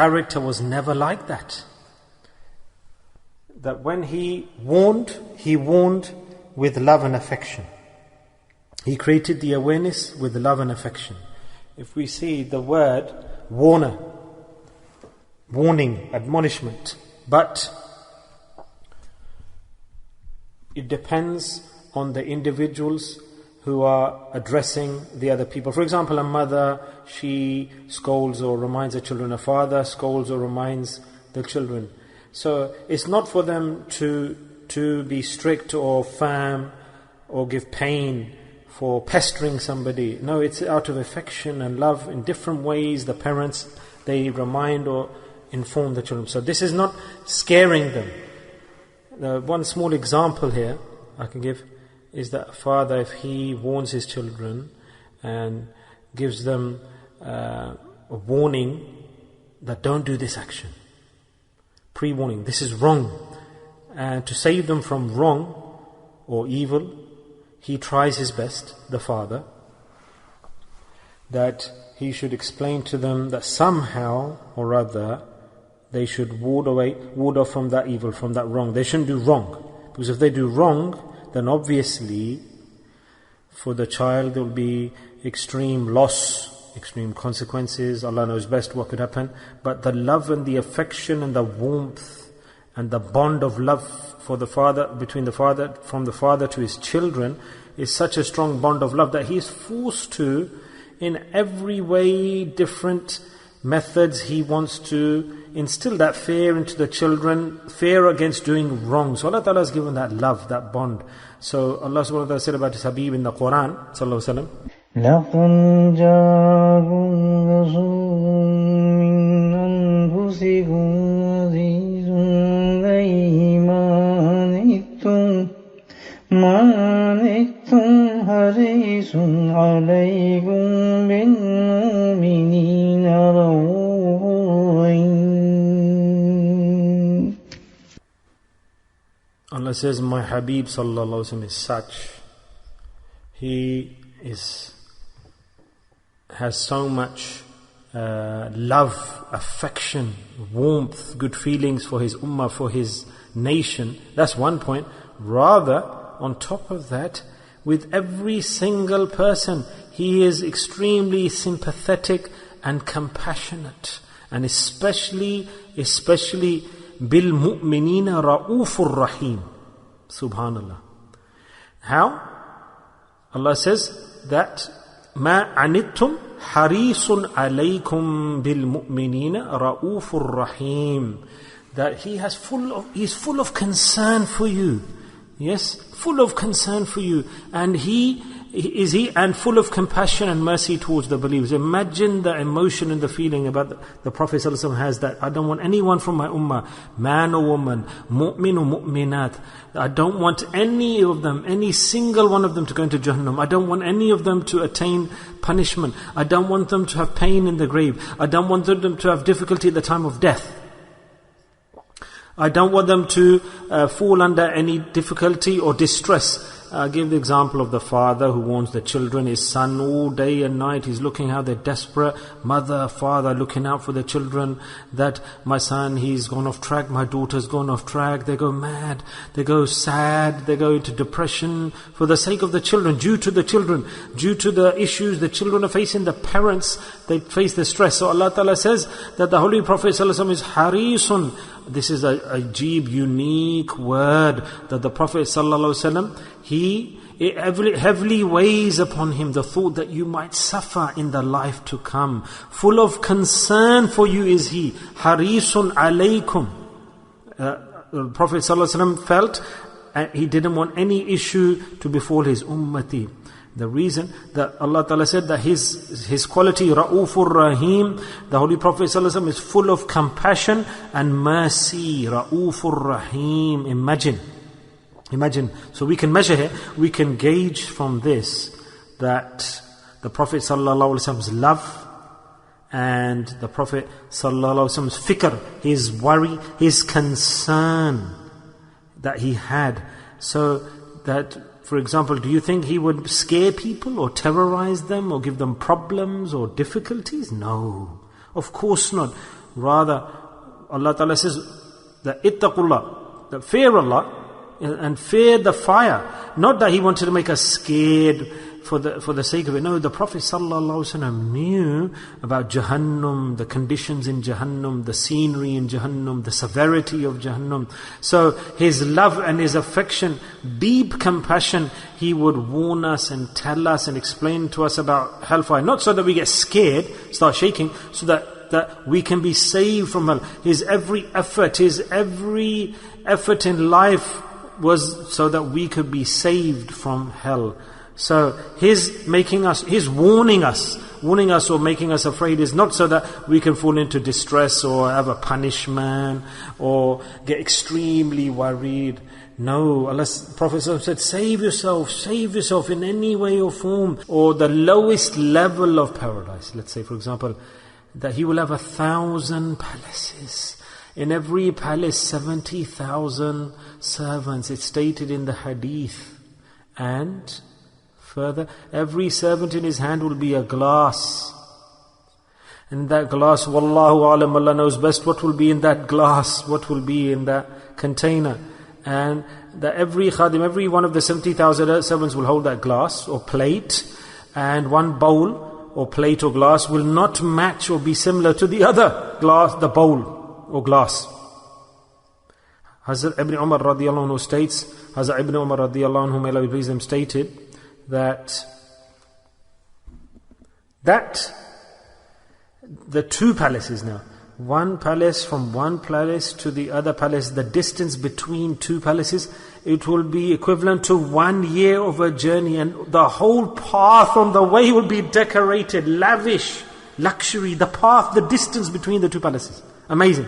character was never like that. That when he warned with love and affection. He created the awareness with love and affection. If we see the word warner, warning, admonishment, but it depends on the individuals who are addressing the other people. For example, a mother, she scolds or reminds her children. A father scolds or reminds the children. So it's not for them to be strict or firm or give pain for pestering somebody. No, it's out of affection and love in different ways. The parents, they remind or inform the children. So this is not scaring them. One small example here I can give is that a father, if he warns his children and gives them a warning that don't do this action, pre-warning, this is wrong, and to save them from wrong or evil, he tries his best, the father, that he should explain to them that somehow or other they should ward off from that evil, from that wrong. They shouldn't do wrong, because if they do wrong, then obviously for the child there will be extreme loss, extreme consequences. Allah knows best what could happen. But the love and the affection and the warmth and the bond of love for the father, between the father, from the father to his children, is such a strong bond of love that he is forced to, in every way, different methods, he wants to instill that fear into the children, fear against doing wrong. So Allah Ta'ala has given that love, that bond. So Allah Subhanahu wa Ta'ala said about His Habib in the Quran, Sallallahu Alaihi Wasallam, لَقَدْ جَاءَكُمْ رَسُولٌ مِّنْ أَنفُسِكُمْ عَزِيزٌ عَلَيْهِ مَا عَنِتُّمْ حَرِيصٌ عَلَيْكُمْ بِالْمُؤْمِنِينَ رَءُوفٌ رَحِيمٌ. Allah says, my Habib Sallallahu Alaihi Wasallam is such. He has so much love, affection, warmth, good feelings for his ummah, for his nation. That's one point. Rather, on top of that, with every single person, he is extremely sympathetic and compassionate. And especially bil mu'minina ra'ufur rahim. Subhanallah. How? Allah says that ma anittum harisun alaykum bil mu'minina ra'ufur rahim. That he's full of concern for you. Yes, full of concern for you. And and full of compassion and mercy towards the believers. Imagine the emotion and the feeling about the Prophet ﷺ has, that I don't want anyone from my ummah, man or woman, mu'min or mu'minat. I don't want any of them, any single one of them to go into Jahannam. I don't want any of them to attain punishment. I don't want them to have pain in the grave. I don't want them to have difficulty at the time of death. I don't want them to fall under any difficulty or distress. I give the example of the father who warns the children, his son, all day and night. He's looking how they're desperate. Mother, father, looking out for the children. That my son, he's gone off track. My daughter's gone off track. They go mad. They go sad. They go into depression for the sake of the children, due to the children, due to the issues the children are facing. The parents, they face the stress. So Allah Ta'ala says that the Holy Prophet ﷺ is harisun. This is a ajib, unique word that the Prophet ﷺ, it heavily weighs upon him the thought that you might suffer in the life to come. Full of concern for you is he. Harisun alaykum. The Prophet ﷺ felt he didn't want any issue to befall his ummati. The reason that Allah Ta'ala said that his quality, Ra'ufur Rahim, the Holy Prophet ﷺ is full of compassion and mercy. Ra'ufur Rahim. Imagine. So we can measure here, we can gauge from this that the Prophet ﷺ's love and the Prophet ﷺ's fikr, his worry, his concern that he had. So that, for example, do you think he would scare people or terrorize them or give them problems or difficulties? No, of course not. Rather, Allah Ta'ala says that ittaqullah, that fear Allah and fear the fire. Not that He wanted to make us scared for the sake of it. No, the Prophet ﷺ knew about Jahannam, the conditions in Jahannam, the scenery in Jahannam, the severity of Jahannam. So His love and His affection, deep compassion, He would warn us and tell us and explain to us about hellfire. Not so that we get scared, start shaking, so that we can be saved from hell. His every effort in life was so that we could be saved from hell. So His warning us or making us afraid is not so that we can fall into distress or have a punishment or get extremely worried. No, Allah's Prophet said, save yourself in any way or form. Or the lowest level of paradise. Let's say, for example, that He will have 1,000 palaces. In every palace, 70,000 servants. It's stated in the hadith. And further, every servant in his hand will be a glass. And that glass, Wallahu alam, Allah knows best what will be in that glass, what will be in that container. And that every khadim, every one of the 70,000 servants will hold that glass or plate. And one bowl or plate or glass will not match or be similar to the other glass, the bowl or glass. Hazrat Ibn Umar radiallahu anhu states, Hazrat Ibn Umar radiallahu anhu, may Allah be pleased with him, stated that the two palaces now, one palace from one palace to the other palace, the distance between two palaces, it will be equivalent to 1 year of a journey, and the whole path on the way will be decorated, lavish, luxury, the path, the distance between the two palaces. Amazing.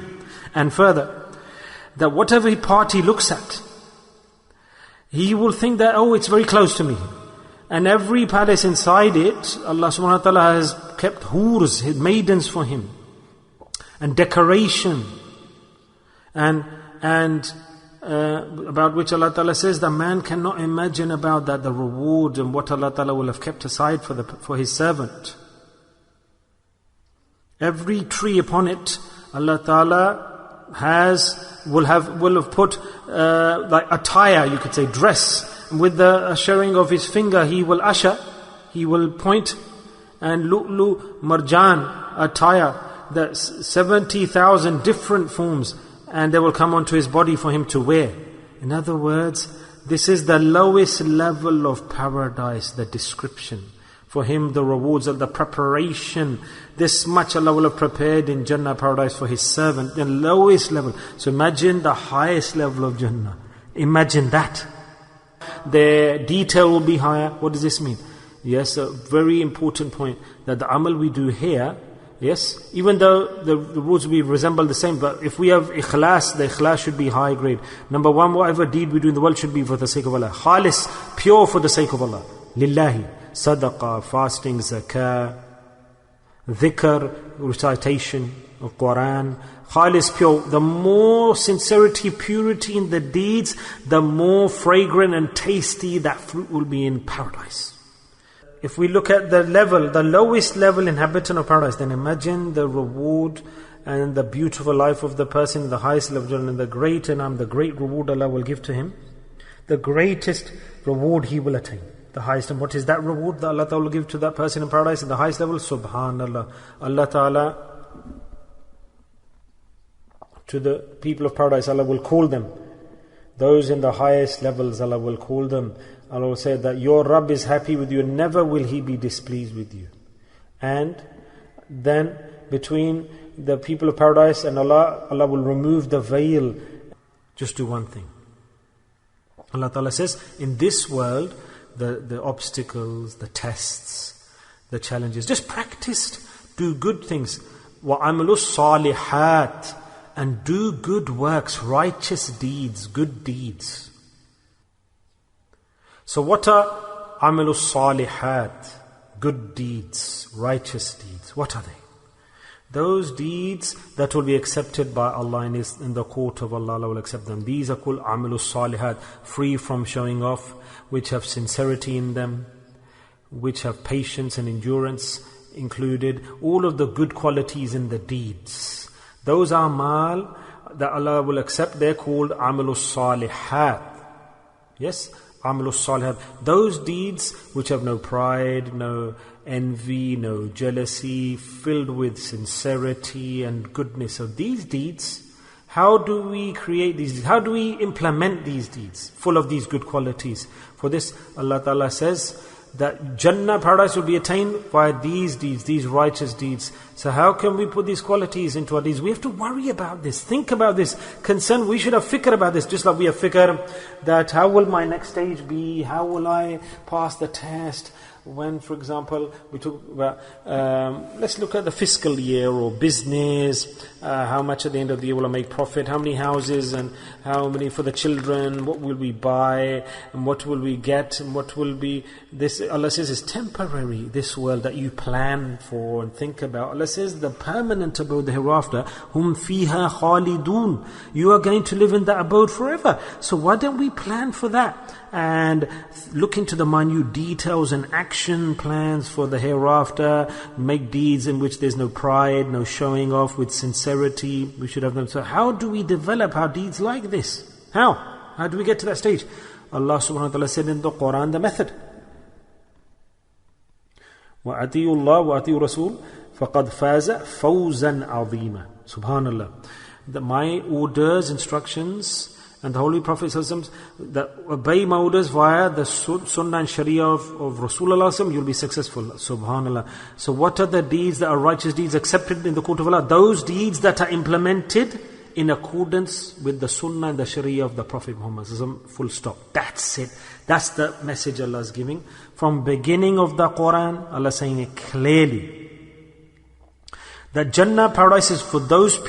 And further, that whatever party looks at, he will think that, oh, it's very close to me. And every palace inside it, Allah subhanahu wa ta'ala has kept hurs, maidens for him. And decoration. And about which Allah ta'ala says that man cannot imagine about that, the reward and what Allah ta'ala will have kept aside for His servant. Every tree upon it, Allah ta'ala will have put like attire, you could say, dress. With the ushering of His finger, He will usher, He will point, and lu'lu, marjan, attire, the 70,000 different forms, and they will come onto His body for Him to wear. In other words, this is the lowest level of paradise, the description. For Him, the rewards of the preparation. This much Allah will have prepared in Jannah paradise for His servant, the lowest level. So imagine the highest level of Jannah. Imagine that. Their detail will be higher. What does this mean? Yes, a very important point, that the amal we do here, yes, even though the rewards we resemble the same, but if we have ikhlas, the ikhlas should be high grade. Number one, whatever deed we do in the world should be for the sake of Allah. Khalis, pure for the sake of Allah. Lillahi, sadaqah, fasting, zakah, dhikr, recitation of Quran. Khalis, pure. The more sincerity, purity in the deeds, the more fragrant and tasty that fruit will be in paradise. If we look at the level, the lowest level inhabitant of paradise, then imagine the reward and the beautiful life of the person in the highest level, and the great inam, the great reward Allah will give to him. The greatest reward he will attain. The highest. And what is that reward that Allah Ta'ala will give to that person in paradise in the highest level? Subhanallah. Allah Ta'ala, to the people of paradise, Allah will call them. Those in the highest levels, Allah will call them. Allah will say that your Rabb is happy with you, and never will He be displeased with you. And then between the people of paradise and Allah, Allah will remove the veil. Just do one thing. Allah Ta'ala says, in this world, the obstacles, the tests, the challenges, just practice, do good things. وَعَمَلُوا الصَّالِحَاتِ, and do good works, righteous deeds, good deeds. So what are عَمَلُوا الصَّالِحَاتِ, good deeds, righteous deeds? What are they? Those deeds that will be accepted by Allah in the court of Allah, Allah will accept them. These are called عَمَلُوا الصَّالِحَاتِ, free from showing off, which have sincerity in them, which have patience and endurance included, all of the good qualities in the deeds. Those a'mal that Allah will accept, they're called amalus salihat. Yes, amalus salihat. Those deeds which have no pride, no envy, no jealousy, filled with sincerity and goodness. So these deeds, how do we create these deeds? How do we implement these deeds full of these good qualities? For this, Allah Ta'ala says that Jannah, paradise, will be attained by these deeds, these righteous deeds. So how can we put these qualities into our deeds? We have to worry about this, think about this, concern. We should have fikr about this, just like we have fikr that how will my next stage be? How will I pass the test? When, for example, we talk about, let's look at the fiscal year or business, how much at the end of the year will I make profit, how many houses and how many for the children, what will we buy and what will we get and what will be this. Allah says is temporary, this world that you plan for and think about. Allah says the permanent abode, the hereafter, hum fiha khalidun, you are going to live in that abode forever. So why don't we plan for that and look into the minute details and action plans for the hereafter, make deeds in which there's no pride, no showing off, with sincerity. We should have them. So how do we develop our deeds like this? How do we get to that stage? Allah subhanahu wa ta'ala said in the Quran the method. وَأَطِيعُوا اللَّهَ وَأَطِيعُوا الرَّسُولَ فَقَدْ فَازَ فَوْزًا عَظِيمًا. Subhanallah. That my orders, instructions, and the Holy Prophet ﷺ, that obey my orders via the Sunnah and Sharia of Rasulullah, you'll be successful. Subhanallah. So what are the deeds that are righteous deeds accepted in the court of Allah? Those deeds that are implemented in accordance with the Sunnah and the Sharia of the Prophet Muhammad ﷺ. Full stop. That's it. That's the message Allah is giving. From beginning of the Quran, Allah is saying it clearly. That Jannah, paradise, is for those people